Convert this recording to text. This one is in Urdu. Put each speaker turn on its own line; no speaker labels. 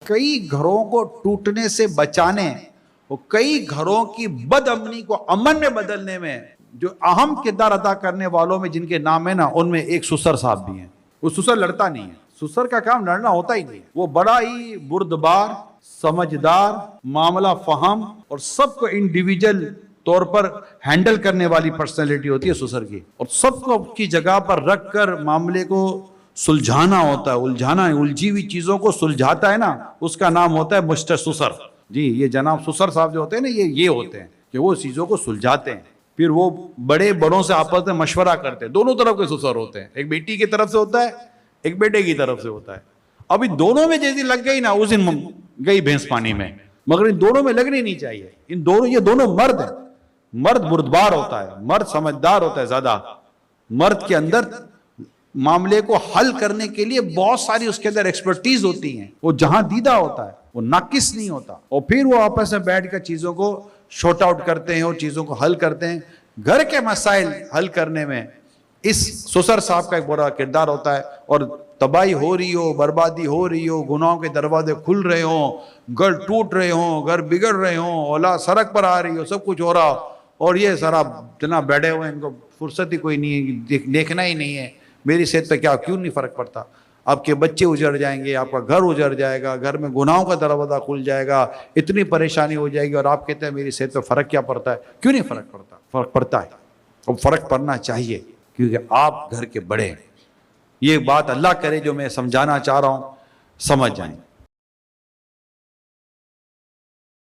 کئی گھروں کو ٹوٹنے سے بچانے اور کئی گھروں کی بد امنی کو امن میں بدلنے میں جو اہم کردار ادا کرنے والوں میں جن کے نام ہے نا، ان میں ایک سسر صاحب بھی ہیں۔ وہ سسر لڑتا نہیں ہے، سسر کا کام لڑنا ہوتا ہی نہیں ہے۔ وہ بڑا ہی بردبار، سمجھدار، معاملہ فہم اور سب کو انڈیویجل طور پر ہینڈل کرنے والی پرسنالٹی ہوتی ہے سسر کی، اور سب کو کی جگہ پر رکھ کر معاملے کو سلجھانا ہوتا ہے۔ الجھانا، الجھی ہوئی چیزوں کو سلجھاتا ہے نا، اس کا نام ہوتا ہے مسٹر سسر۔ جی، یہ جناب سسر صاحب جو ہوتے ہیں نا، یہ ہوتے ہیں کہ وہ چیزوں کو سلجھاتے ہیں۔ پھر وہ بڑوں سے آپس میں مشورہ کرتے ہیں۔ دونوں طرف کے سسر ہوتے ہیں، ایک بیٹی کی طرف سے ہوتا ہے، ایک بیٹے کی طرف سے ہوتا ہے۔ ابھی دونوں میں جیسی لگ گئی نا، اس دن گئی بھینس پانی میں، مگر ان دونوں میں لگنی نہیں چاہیے۔ یہ دونوں مرد ہیں۔ مرد بردبار ہوتا ہے، مرد سمجھدار ہوتا ہے زیادہ۔ مرد کے اندر معاملے کو حل کرنے کے لیے بہت ساری اس کے اندر ایکسپرٹیز ہوتی ہیں، وہ جہاں دیدہ ہوتا ہے، وہ ناقص نہیں ہوتا، اور پھر وہ آپس میں بیٹھ کر چیزوں کو شارٹ آؤٹ کرتے ہیں اور چیزوں کو حل کرتے ہیں۔ گھر کے مسائل حل کرنے میں اس سسر صاحب کا ایک بڑا کردار ہوتا ہے، اور تباہی ہو رہی ہو، بربادی ہو رہی ہو، گناہوں کے دروازے کھل رہے ہوں، گھر ٹوٹ رہے ہوں، گھر بگڑ رہے ہوں، اولاد سڑک پر آ رہی ہو، سب کچھ ہو رہا، اور یہ سارا جناب بیٹھے ہوئے ہیں، ان کو فرصت ہی کوئی نہیں ہے، دیکھنا ہی نہیں ہے میری صحت پہ کیوں نہیں فرق پڑتا۔ آپ کے بچے اجڑ جائیں گے، آپ کا گھر اجڑ جائے گا، گھر میں گناہوں کا دروازہ کھل جائے گا، اتنی پریشانی ہو جائے گی، اور آپ کہتے ہیں میری صحت پہ فرق کیا پڑتا ہے؟ کیوں نہیں فرق پڑتا؟ فرق پڑتا ہے، اور فرق پڑنا چاہیے، کیونکہ آپ گھر کے بڑے ہیں۔ یہ بات اللہ کرے جو میں سمجھانا چاہ رہا ہوں سمجھ جائیں۔